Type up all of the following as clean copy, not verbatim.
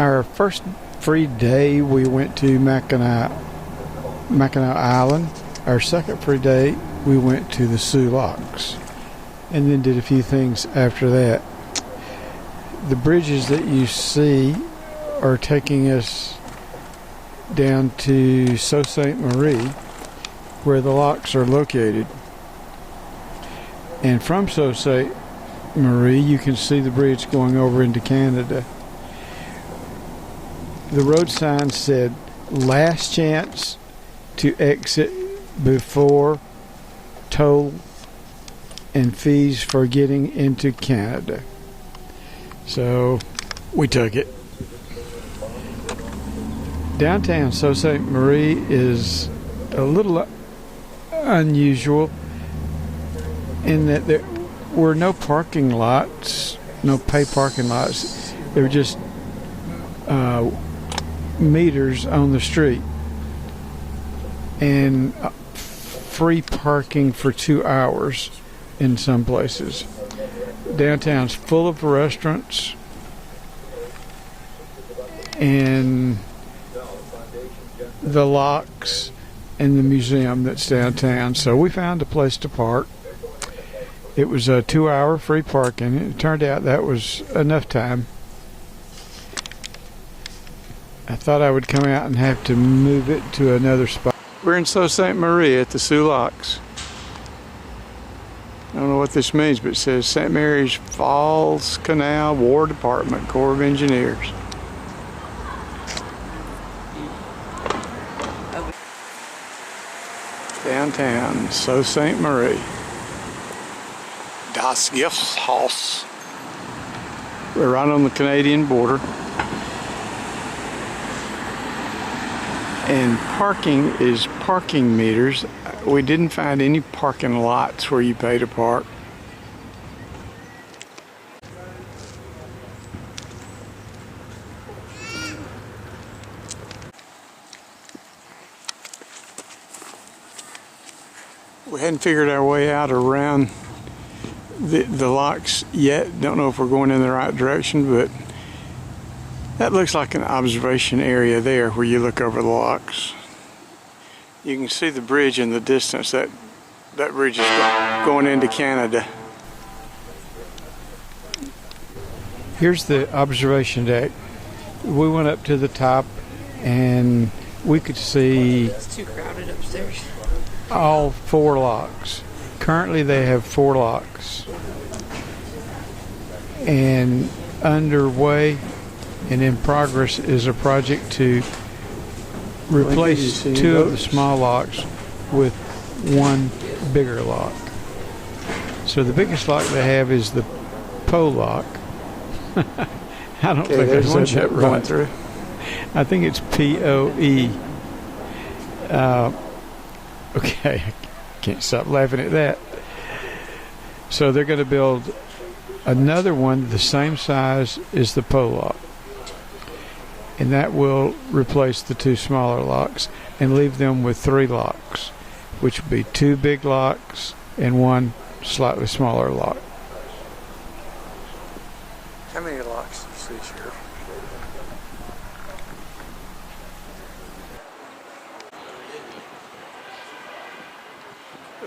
Our first free day, we went to Mackinac Island. Our second free day, we went to the SOO locks, and then did a few things after that. The bridges that you see are taking us down to Sault Ste. Marie, where the locks are located. And from Sault Ste. Marie, you can see the bridge going over into Canada. The road sign said, "Last chance to exit before toll and fees for getting into Canada." So we took it. Downtown Sault Ste. Marie is a little unusual in that there were no parking lots, no pay parking lots. There were just meters on the street and free parking for 2 hours in some places. Downtown's full of restaurants and the locks and the museum that's downtown. So we found a place to park. It was a 2-hour free parking. It turned out that was enough time. I thought I would come out and have to move it to another spot. We're in Sault Ste. Marie at the SOO locks. I don't know what this means, but it says St. Mary's Falls Canal War Department, Corps of Engineers. Downtown Sault Ste. Marie. Das Giftshaus. We're right on the Canadian border. And parking is parking meters. We didn't find any parking lots where you pay to park. We hadn't figured our way out around the locks yet. Don't know if we're going in the right direction, but that looks like an observation area there where you look over the locks. You can see the bridge in the distance. That bridge is going into Canada. Here's the observation deck. We went up to the top and we could see it's too crowded upstairs. All 4 locks. Currently they have 4 locks. And underway and in progress is a project to replace 2 of the small locks with 1 bigger lock. So the biggest lock they have is the PO lock. I don't think there's one ship going through. I think it's POE. Okay, I can't stop laughing at that. So they're going to build another one the same size as the PO lock. And that will replace the 2 smaller locks and leave them with 3 locks, which would be 2 big locks and 1 slightly smaller lock. How many locks do you see, Sheriff?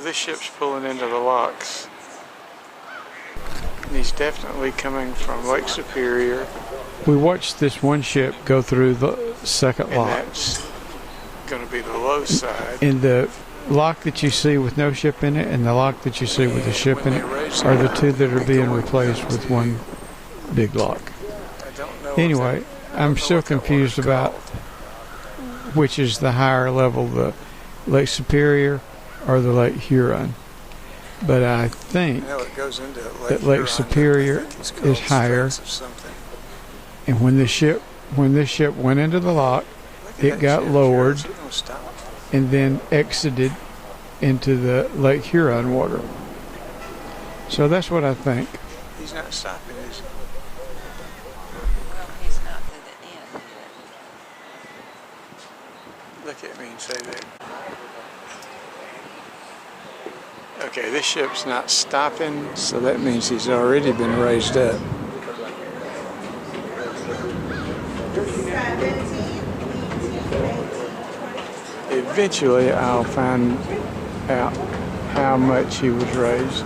This ship's pulling into the locks. And he's definitely coming from Lake Superior. We watched this one ship go through the second lock. And that's going to be the low side. And the lock that you see with no ship in it and the lock that you see with a ship in it are the 2 that are being replaced with 1 big lock. Anyway, I'm still confused about which is the higher level, the Lake Superior or the Lake Huron. But I think that Lake Superior is higher. And when this ship went into the lock, it got lowered and then exited into the Lake Huron water. So that's what I think. He's not stopping, is he? Well, he's not to the end yet. Look at me and say that. Okay, this ship's not stopping, so that means he's already been raised up. Eventually, I'll find out how much he was raised.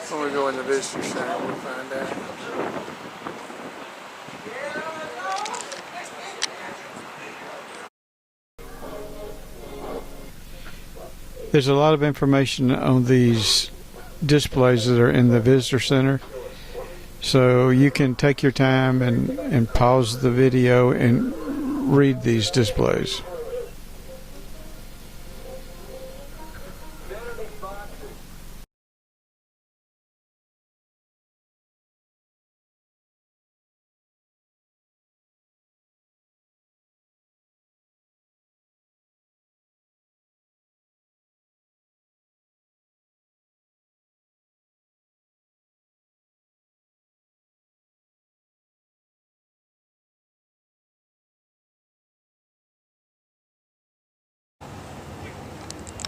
When we go in the visitor center, we'll find out. There's a lot of information on these displays that are in the visitor center, so you can take your time and pause the video and read these displays.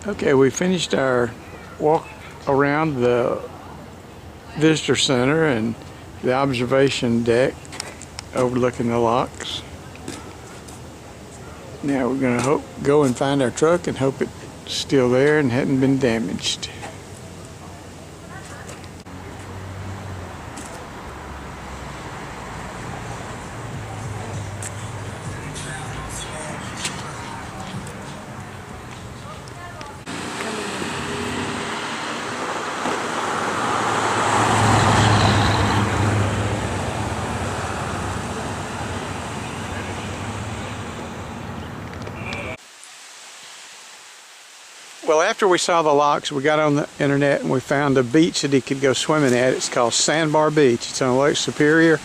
Okay, we finished our walk around the visitor center and the observation deck overlooking the locks. Now we're going to go and find our truck and hope it's still there and hadn't been damaged. Well, after we saw the locks, we got on the internet and we found a beach that he could go swimming at. It's called Sandbar Beach. It's on Lake Superior.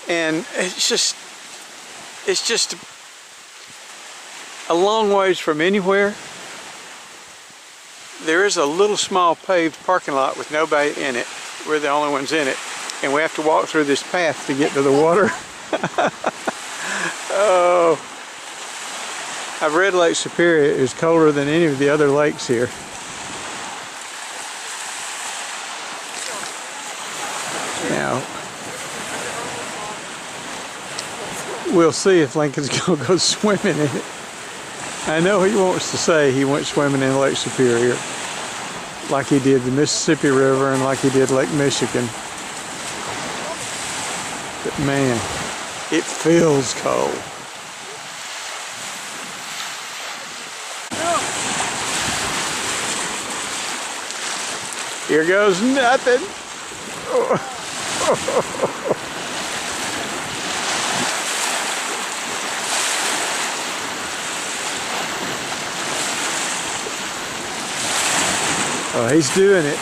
And it's just a long ways from anywhere. There is a little small paved parking lot with nobody in it. We're the only ones in it. And we have to walk through this path to get to the water. Oh. I've read Lake Superior is colder than any of the other lakes here. Now, we'll see if Lincoln's going to go swimming in it. I know he wants to say he went swimming in Lake Superior, like he did the Mississippi River and like he did Lake Michigan. But man, it feels cold. Here goes nothing. Oh, he's doing it.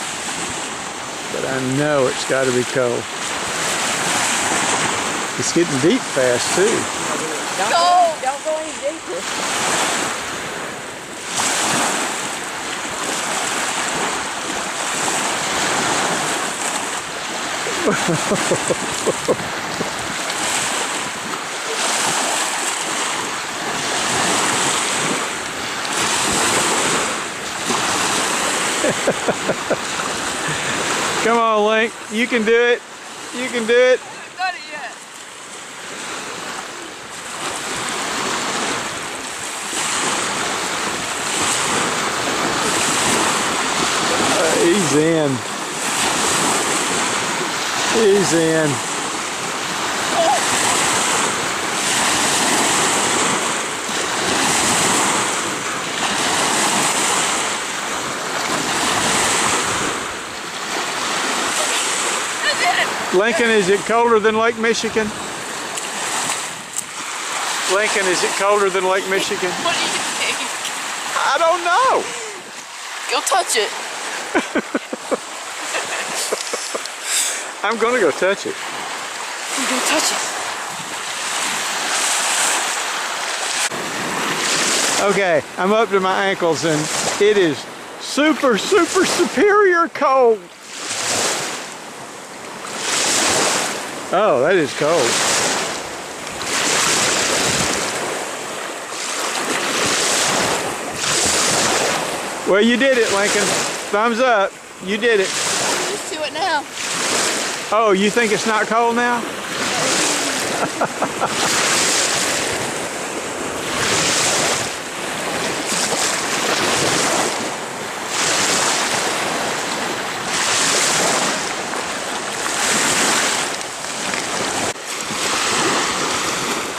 But I know it's got to be cold. It's getting deep fast too. Don't go any deeper. Come on, Link. You can do it. You can do it. I haven't done it yet. He's in. He's in. Lincoln, is it colder than Lake Michigan? Lincoln, is it colder than Lake Michigan? What do you think? I don't know. Go touch it. I'm gonna go touch it. You go touch it. Okay, I'm up to my ankles and it is super, super superior cold. Oh, that is cold. Well, you did it, Lincoln. Thumbs up. You did it. I'm used to it now. Oh, you think it's not cold now?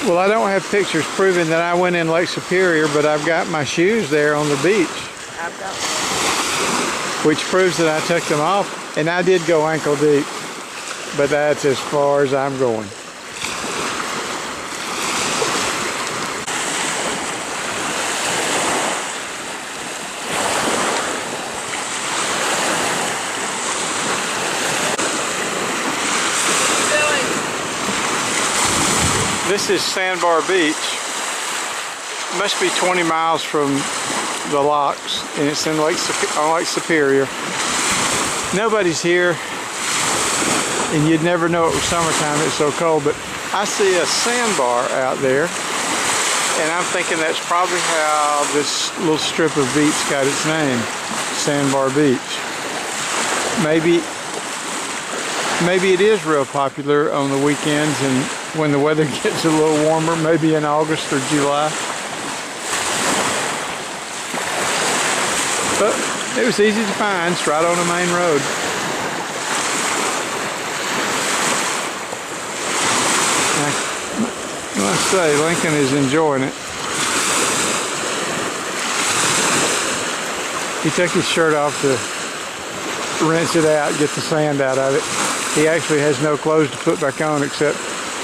Well, I don't have pictures proving that I went in Lake Superior, but I've got my shoes there on the beach. I've got Which proves that I took them off, and I did go ankle deep, but that's as far as I'm going. This is Sandbar Beach. It must be 20 miles from the locks, and it's in Lake Superior. Nobody's here, and you'd never know it was summertime, it's so cold, but I see a sandbar out there, and I'm thinking that's probably how this little strip of beach got its name, Sandbar Beach. Maybe it is real popular on the weekends and when the weather gets a little warmer, maybe in August or July. But it was easy to find. It's right on the main road. I must say, Lincoln is enjoying it. He took his shirt off to rinse it out, get the sand out of it. He actually has no clothes to put back on except,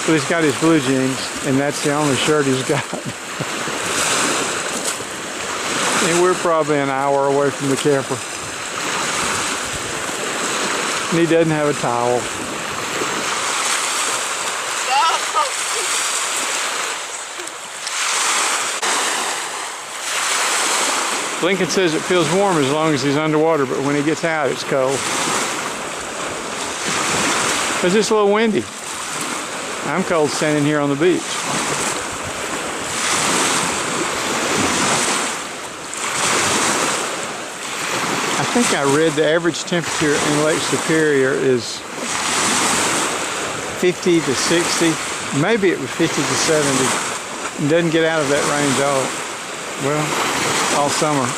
well, he's got his blue jeans, and that's the only shirt he's got. And we're probably an hour away from the camper. And he doesn't have a towel. Lincoln says it feels warm as long as he's underwater, but when he gets out, it's cold. Because it's a little windy. I'm cold standing here on the beach. I think I read the average temperature in Lake Superior is 50 to 60. Maybe it was 50 to 70. It doesn't get out of that range all summer.